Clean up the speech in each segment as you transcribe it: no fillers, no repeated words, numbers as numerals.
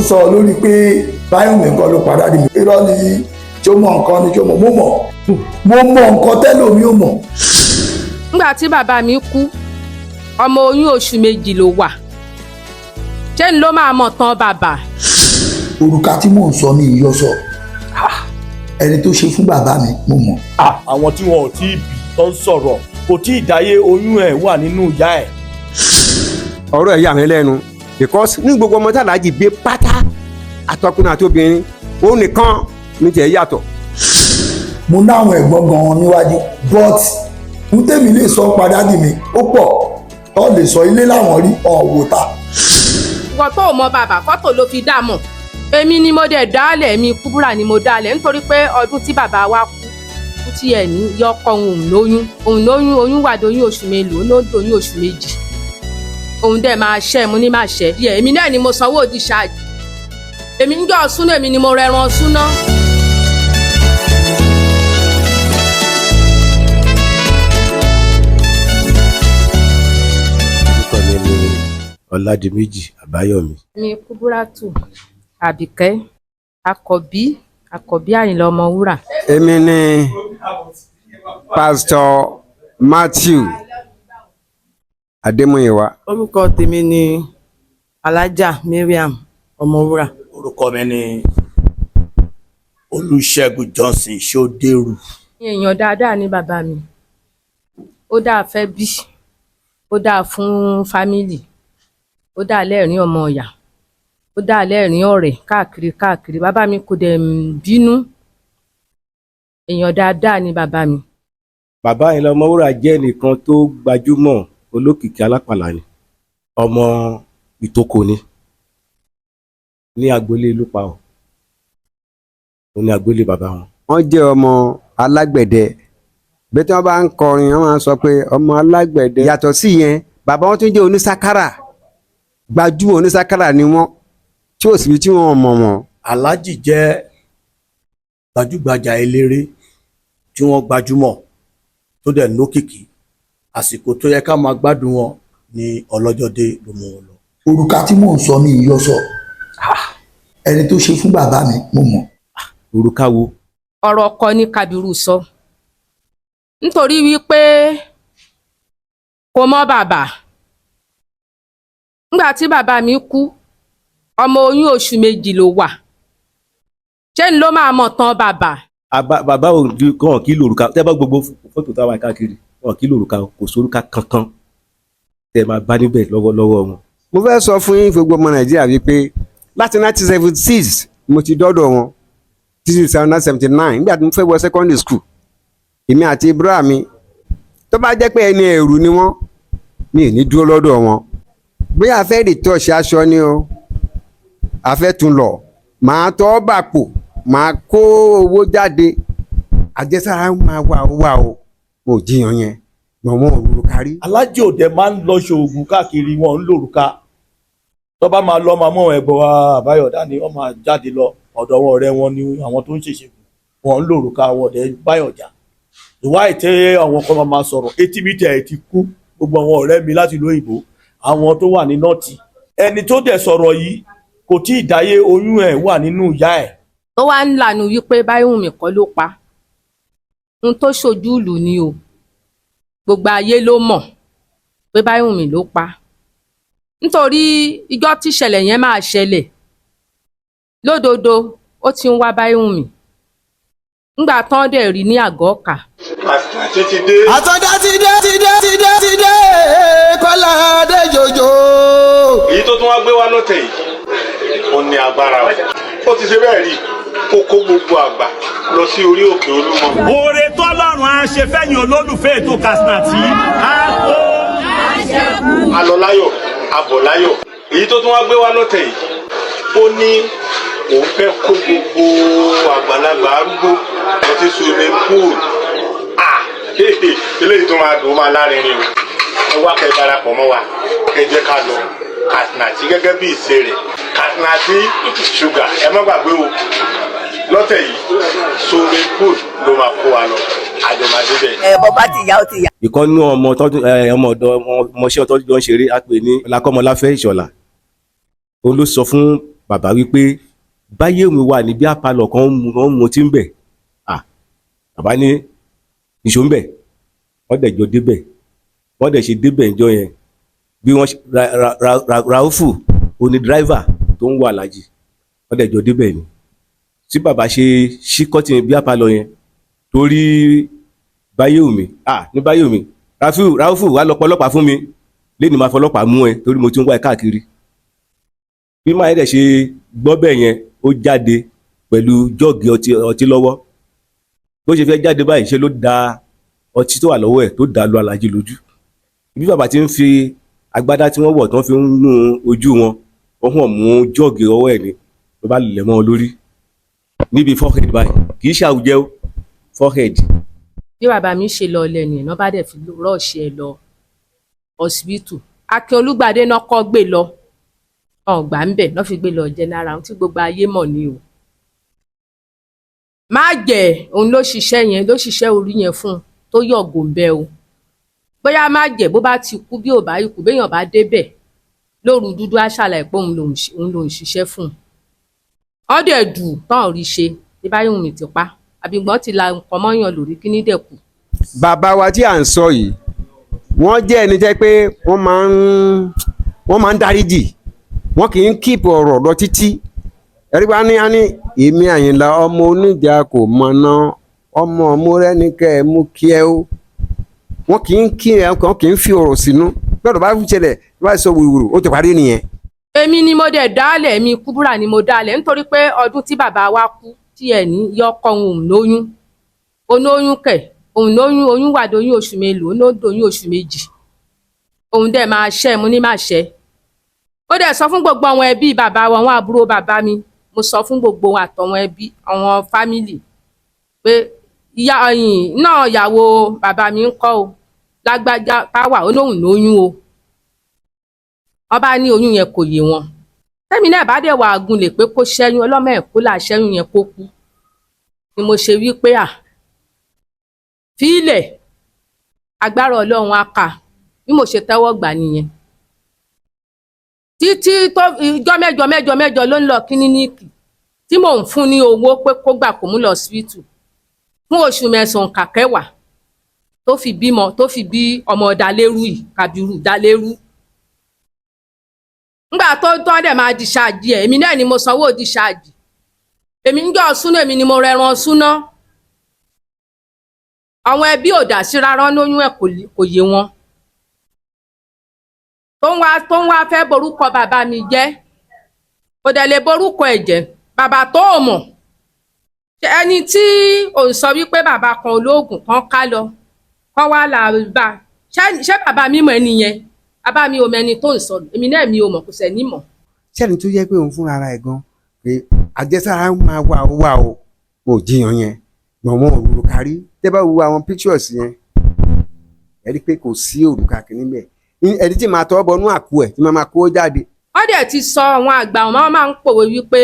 ń sọ lórí pé Báyọ̀mí nǹkan ló padà dì mí irọ́ ni tí ó mọ nǹkan ni tí ó mọ̀ mo mọ̀ nǹkan tẹ́lómi ò mọ̀. nígbà tí bàbá mi kú ọmọ oyún oṣù méjì ló wà ṣé ni ló máa mọ̀ tán bàbá. òrùka tí mò ń sọ ní ìyọsọ ẹni tó ṣe fún bàbá mi mo mọ̀. àwọn tí wọn ò tí ì bí tó ń sọ̀rọ̀ kò tí ì dáyé oyún ẹ̀ wà nínú ìyá ẹ̀. ọ̀rọ̀ ẹ̀ yà mí lẹ́nu because ní gbogbo ọmọ tí Aláàjì bí pátá àtọkùnrin àti obìnrin òun nìkan ní tiẹ̀ yàtọ̀. mo náwọn ẹ̀gbọ́n gan-an níwájú but n tèmi lè sọ padà dì mí ó pọ̀ tó lè sọ ilé láwọn rí ọ̀wọ́ ta. ìwọ tó o mọ bàbá fọ́tò ló fi dá mọ̀ èmi ni mo dẹ̀ dálẹ̀ mi Kúbúrà ni mo dálẹ̀ nítorí pé ọdún tí bàbá wa kú tí ẹ̀ ní yọkọ òun lóyún oyún wà dóyún oṣù mélòó ló dóyún oṣù méjì òun dẹ̀ máa ṣẹ́ mo ní máa ṣẹ́ díẹ̀ èmi náà ni mo sanwó òdì ṣáàjì èmi ń jọ súná èmi ni mo rẹran súná. orúkọ mi ni Ọládìméjì Àbáyọ̀mí. mi Kúbúrátù Àbíkẹ́ àkọ́bí Àyìnlá Ọmọwúrà. èmi ni Pastor Matthew Adémúyìwá. orúkọ tèmi ni Alájà Mariam Ọmọwúrà. orúkọ mi ni Olúṣẹ́gun Johnson Ṣódérù. èèyàn dáadáa ni bàbá mi ó dáa fẹ́ bí ó dáa fún fámìlì ó dáa lẹ́rìn ọmọ ọ̀yà ó dáa lẹ́rìn ọ̀rẹ́ káàkiri bàbá mi kò dẹ̀ bínú èèyàn dáadáa ni bàbá mi. bàbá Àyìnlá Ọmọwúrà jẹ́ ẹnìkan tó gbajúmọ̀ olókìkí alápàlà ni ọmọ Ìtókò ni ní agboolé Lúpàọ̀ òun ní agboolé bàbá wọn. wọ́n jẹ́ ọmọ alágbẹ̀dẹ bí tí wọ́n bá ń kọrin wọ́n máa ń sọ pé ọmọ alágbẹ̀dẹ. yàtọ̀ sí yẹn bàbá wọn tún jẹ́ onísákárà gbajúmọ̀ onísákárà ni wọ́n tí ò síbi tí wọ́n mọ̀ wọ́n. Aláàjì jẹ́ gbajúgbajà eléré tí wọ́n gbajúmọ̀ tó dẹ̀ lókìkí àsìkò tó yẹ ká máa gbádùn wọn ní ọlọ́jọ́dé ló mú wọn lọ. òrùka tí mò ń sọ ní ìyọsọ ẹni tó ṣe fún bàbá mi mo mọ̀. òrùka wo. ọ̀rọ̀ ọkọ ní Kábírù sọ nítorí wípé kò mọ̀ bàbá nígbà tí bàbá mi kú ọmọ oyún oṣù méjì ló wà ṣé ni ló máa mọ̀ tán bàbá. bàbá ò kàn kí lòrùka tẹ́ bá gbogbo fọ́tò táwa káàkiri wọn kí lòrùka kò sórúka kankan tẹ́ máa bá níbẹ̀ lọ́wọ́lọ́wọ́ wọn. mo fẹ́ sọ fún yín gbogbo ọmọ Nàìjíríà wípé láti 1976 mo ti dọ́dọ̀ wọn títí 1979 nígbà tí mo fẹ́ wọ secondary school èmi àti ibra mi tó bá jẹ́ pé ẹni ẹ̀rù ni wọ́n mi ò ní dúró lọ́dọ̀ wọn bóyá a fẹ́ rìtọ́ọ̀ṣì aṣọ ni o a fẹ́ tún lọ màá tọ́ bàpò màá kó owó jáde àjẹsára máa wà o mo jiyàn yẹn wọn ò lòrùka rí. Aláàjì òde máa ń lọ ṣoògùn káàkiri wọn ń lòrùka tó bá máa lọ máa mọ ẹbọ Àbáyọ̀dá ni wọn máa jáde lọ ọ̀dọ̀ wọn ọ̀rẹ́ wọn ni àwọn tó ń ṣèṣègùn wọn ń lòrùka wọn ọdẹ báyọjà ìwà ìtẹ àwọn kan máa sọ̀rọ̀ etí mi tẹ ti kú gbogbo àwọn ọ̀rẹ́ mi láti ìlú òyìnbó àwọn tó wà ní nọọtì ẹni tó dẹ̀ sọ̀rọ̀ yìí kò tí ì dáyé oyún ẹ̀ wà nínú ìyá ẹ̀. tó wá ń lànà wípé Báyọ̀mí kọ́ ló pa n tó ṣojú ìlú ni o gbogbo ayé ló mọ̀ pé Báyọ̀mí ló pa nítorí ìjọ́ tí ìṣẹ̀lẹ̀ yẹn máa ṣẹlẹ̀ lódodo ó ti ń wá Báyọ̀mí ńgbà tán dẹ̀ rí ní àgọ́ ọ̀kà. àtúntì ti dé. àtọ́jà ti dé Kọ́lá dé jòjò. èyí tó tún wá gbé wá lọ́tẹ̀ yìí ó ní agbára ó ti ṣe bẹ́ẹ̀ rí kó kó gbogbo àgbà lọ sí orí òkè Olúmọ. oore tọ́lọ́run á ṣe fẹ́yìn olólùfẹ́ ètò Kàsínàtì á kó. a lọ láyọ̀ a bọ̀ láyọ̀ èyí tó tún wá gbé wá lọ́tẹ̀ yìí ó ní òun fẹ́ kó gbogbo àgbàlagbà arúgbó lọ sí swimming pool. eléyìí tó máa dùn ó máa lárinrin o ẹ wá kẹ́ darapọ̀ mọ́ wa ẹ jẹ́ ká lọ Kàsínàtì gẹ́gẹ́ bí ìṣe rẹ̀ Kàsínàtì ṣúgà ẹ má gbàgbé o lọ́tẹ̀ yìí swimming pool ló máa kó wa lọ àjọmọdé bẹ́ẹ̀. bọ́bá ti yá ó ti yá. ìkànnì ọmọ ọ̀dọ́ ọmọọṣẹ́ ọtọ́jú jọ ń ṣeré a pè ní Ọlákọ́mọláfẹ́ Ìṣọ̀lá òun ló sọ fún bàbá wípé Báyéwùmí wà ní bí apalọ̀ kan ń mu tí ń bẹ̀. Bàbá ní ìṣó ń bẹ̀, wọ́n dẹ̀ jọ débẹ̀, wọ́n dẹ̀ ṣe débẹ̀ ìjọ yẹn bí wọ́n Ràúfù oní dírìvà tó ń wà Àlàjì, wọ́n dẹ̀ jọ débẹ̀ ni tí bàbá ṣe ṣí kọ́tìn bí apalọ̀ yẹn torí Báyéwùmí ní Báyéwùmí Ràúfù wà lọ pọlọ́pàá fún mi lẹ́ni máa fọlọ́pàá mú ẹ torí mo ti ń wá ẹ káàkiri. Bí máa dẹ̀ ṣe gbọ́ bẹ́ẹ̀ yẹn ó jáde pẹ̀lú jọ́ọ̀gì ọtí lọ́wọ́, bó ṣe fẹ́ jáde báyìí ṣe ló da ọtí tó wà lọ́wọ́ ẹ̀ tó dà lu Àlàjì lójú. Bí bàbá ti ń fi agbádá tí wọ́n wọ̀ tán fi ń nu ojú wọn, wọ́n hàn mú jọ́ọ̀gì ọwọ́ ẹ̀ ni ló bá lẹ̀ mọ́ ọ lórí níbi forehead báyìí, kì í ṣe àwùjẹ o, forehead. bí bàbá mi ṣe lọ lẹ́nu ẹ̀ náà bá dẹ̀ fi rọ́ọ̀ṣì ẹ̀ lọ ọsibítù. Akin Olúgbadé náà kọ́ gbé lọ ọgbà ń bẹ̀ náà fi gbé lọ general tí gbogbo ayé mọ̀ ni o. Májẹ̀ òun ló ṣiṣẹ́ orí yẹn fún un tó yọ̀gò ń bẹ́ o. Bóyá Májẹ̀ bó bá ti kú bí ò bá ikú béèyàn bá débẹ̀ lóru dúdú á ṣàlàyé pé òun lòun ṣiṣẹ́ fún un. Wọ́n dẹ̀ dù tán rí ṣe bí Báyéwùmí ti pa àbígbọ́n ti la nǹkan mọ́yàn lórí kí ní dẹ̀ kù. bàbá wa tí à ń sọ yìí wọ́n jẹ́ ẹni jẹ́ pé wọ́n máa ń dáríjì, wọ́n kì í kíìpù ọ̀rọ̀ lọ títí. ẹ̀rí bá ní èmi Àyìnlá ọmọ oníjà kò mọ̀nà ọmọ Mọ́rẹ́nikẹ́ mú kí ẹ ó. wọ́n kì í fi ọ̀rọ̀ sínú gbọ́dọ̀ bá fi ṣẹlẹ̀ bá sọ wùrùwùrù ó ti parí nìyẹn. Èmi ni mo dẹ̀ dálẹ̀, èmi Kúbúrà ni mo dálẹ̀ nítorí pé ọdún tí bàbá wa kú tí ẹ̀ ní yọkọ òun lóyún onóyún kẹ̀ òun lóyún oyún wà dóyún oṣù mélòó ló dóyún oṣù méjì òun dẹ̀ máa ṣẹ́ mo ní máa ṣẹ́. Ó dẹ̀ sọ fún gbogbo àwọn ẹbí bàbá wa, àwọn àbúrò bàbá mi, mo sọ fún gbogbo àtọ̀wọn ẹbí àwọn fámìlì pé náà ìyàwó bàbá mi ń kọ́ o lágbájá táwà ó lóun lóyún o. Wọ́n bá ní oyún yẹn kò yé wọn. Tẹ́mi náà bá dẹ̀ wà gúnlẹ̀ pé kó ṣẹ́yún ọlọ́mọ ẹ̀ kó là ṣẹ́yún yẹn kó kú ni mo ṣe wí pé fílẹ̀ agbára Ọlọ́run á kà bí mo ṣe tẹ́wọ́ gbà nìyẹn. Títí tó ìjọ́ mẹ́jọ ló ń lọ kíníníìkì tí mò ń fún ní owó pé kó gbà kó mú lọ síbítù fún oṣù mẹ́sàn-án kàkẹ́wàá tó fi bí ọmọ Dalérú yìí Kàbírù Dalérú. Ngbà tó tọ́ dẹ̀ máa di ṣáàjì ẹ̀ èmi náà ni mo sanwó di ṣáàjì. Èmi ń jọ súná èmi ni mo rẹran súná. Àwọn ẹbí ò dá sí rárá lóyún ẹ̀ kò yé wọn. Tó ń wá fẹ́ borúkọ bàbá mi jẹ́ kò dẹ̀ lè borúkọ ẹ̀ jẹ́ bàbá tó ò mọ̀. Ẹni tí ò ń sọ wípé bàbá kan olóògùn kan ká lọ kọ́ wá là bá ṣé bàbá mi mọ̀ ẹni yẹn bàbá mi ò mẹni tó ń sọ èmi náà mi ò mọ̀ kò sẹ́ni mọ̀. sẹ́ni tó yẹ pé òun fúnra ara ẹ̀ gan pé àjẹsára máa wà o mo jiyàn yẹn gbọ̀n wọn òrùka kárí tẹ́ bá wo àwọn pictures yẹn ẹ rí i pé kò sí òrùka kìíní bẹ́ẹ̀ ẹni tí màá tọ́ bọnú àpò ẹ̀ tí màá kó jáde. Wọ́n dẹ̀ ti sọ àwọn àgbà wọn máa ń pòwe wípé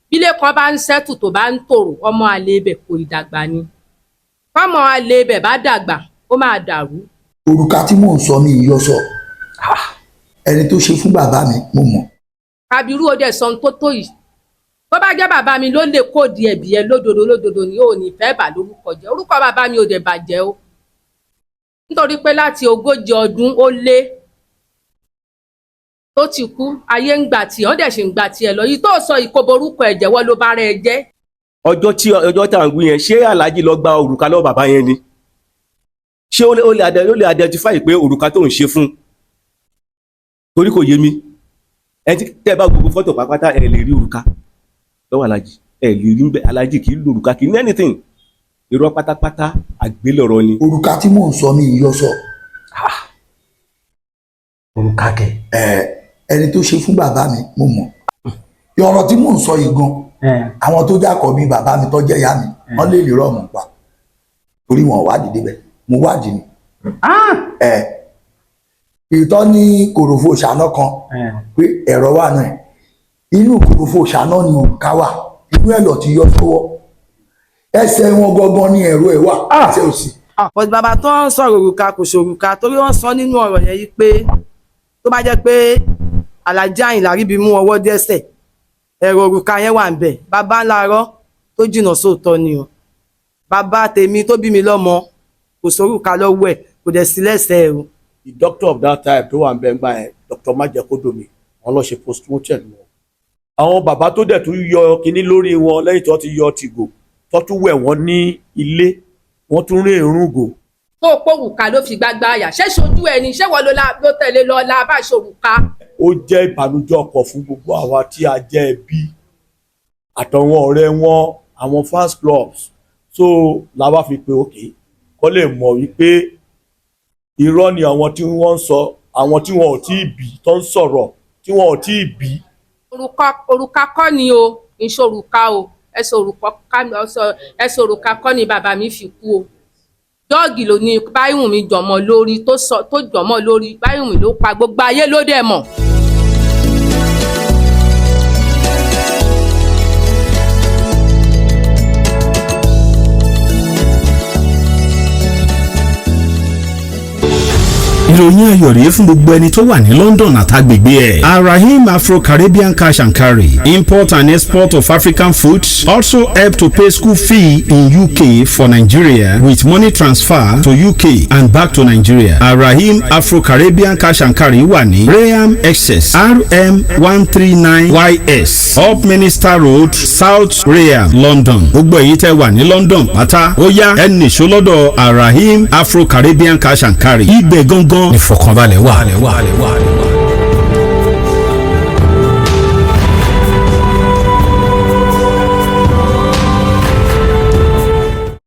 bílé kan bá ń ṣẹ́tù tó bá ń tòrò ọmọ àlè ibẹ̀ kò ì dàgbà ni fọ́mọ àlè ibẹ̀ bá dàgbà ó máa dàrú. òrùka tí mò ń sọ mi yọ sọ ẹni tó ṣe fún bàbá mi mo mọ̀. Kàbírù ó dẹ̀ sọ ohun tó tó yìí tó bá jẹ́ bàbá mi ló lè kóòdì ẹ̀bì ẹ lódodo ni ò ní fẹ́ bà lórúkọ jẹ́ orúkọ bàbá mi ò dẹ̀ bàjẹ́ o nítorí pé láti 40 ọdún ó lé tó ti kú ayé ń gbà tí wọ́n dẹ̀ ṣe ń gbà tí ẹ lọ yìí tó sọ ìkóbo orúkọ ẹ̀ jẹ́wọ́ ló bá rẹ̀ jẹ́. ọjọ́ tá à ń wí yẹn ṣé Àlàjì lọ gba òrùka lọ́wọ́ bàbá yẹn ni ṣé ó lè identify pé òrùka tó ń ṣe fún torí kò yé mi ẹni tẹ́ bá gbogbo fọ́tò pàápàá ẹ lè rí òrùka lọ́wọ́ Àlàjì ẹ lè rí Àlàjì kì í lo òrùka kì í ní anything irọ́ pátápátá àgbélọ̀rọ̀ ni. òrùka tí mò ń sọ mi yọ sọ. òrùka kẹ. ẹni tó ṣe fún bàbá mi mo mọ̀ ọ̀rọ̀ tí mò ń sọ yìí gan àwọn tó jákọ̀ bí bàbá mi tó jẹ́ ìyá mi wọ́n lè lè rọ̀mù pa torí wọn wádìí débẹ̀ mo wádìí ni. ìtọ́ ní kòròfo ṣáná kan pé ẹ̀rọ wà náà inú kòròfo ṣáná ni òrùka wà inú ẹ̀ lọ ti yọ sọ́wọ́ ẹsẹ̀ wọn gangan ní ẹ̀rọ ẹ̀ wà ẹsẹ̀ òsì. But bàbá tó ń sọ̀rọ̀ òrùka kò ṣòrùka torí wọ́n sọ nínú ọ̀rọ̀ yẹn yìí pé tó bá jẹ́ pé Alájà Àyìnlá ríbi mú ọwọ́ dẹ́sẹ̀ ẹ̀rọ òrùka yẹn wà ń bẹ̀ bàbá ńlá arọ́ tó jìnnà sóòótọ́ ni o bàbá tèmi tó bí mi lọ́mọ kò sórùka lọ́wọ́ ẹ̀ kò dẹ̀ sí lẹ́sẹ̀ ẹ̀ o. The doctor of that time tó wà ń bẹ́ẹ̀ gbà yẹn Dr. Majekodomi wọn lọ ṣe postmortem wọn. àwọn bàbá tó dẹ̀ tún yọ kinní lórí wọn lẹ́yìn tó ti yọ tìgò tó tún wẹ̀ wọ́n ní ilé wọ́n tún rí èrúngò. tó o pò òrùka ló fi gbágbá àyà ṣé ṣojú ẹni ṣé wọ́n ló tẹ̀lé lọ la bá ṣòrùka. ó jẹ́ ìbànújẹ́ ọkàn fún gbogbo àwa tí a jẹ́ ẹbí àtàwọn ọ̀rẹ́ wọn àwọn fans clubs so làwa fi pé òkè kọ́ lè mọ̀ wípé irọ́ ni àwọn tí wọ́n ń sọ àwọn tí wọn ò tí ì bí tó ń sọ̀rọ̀ tí wọn ò tí ì bí. òrùka kọ́ ni o ìṣòrùka o ẹsẹ̀ òrùka kọ́ ni bàbá mi fi kú o dọ́ọ̀gì ló ní Báyìíwùnmí jọmọ lórí tó jọmọ lórí Báyìíwùnmí ló pa gbogbo ayé ló dẹ̀ mọ̀. ìròyìn ayọ̀ rèé fún gbogbo ẹni tó wà ní London àtàgbègbè ẹ̀. Arahim Afro-Caribbean Cash and Carry import and export of African foods also help to pay school fee in UK for Nigeria with money transfer to UK and back to Nigeria. Arahim Afro-Caribbean Cash and Carry wà ní Rayham Excess RM 139YS Up Minister Road South Rayham London. gbogbo èyí tẹ́ wà ní London pátá ó yá ẹ nìṣó lọ́dọ̀ Arahim Afro-Caribbean Cash and Carry ibẹ̀ gangan ìfọ̀kànbalẹ̀ wà.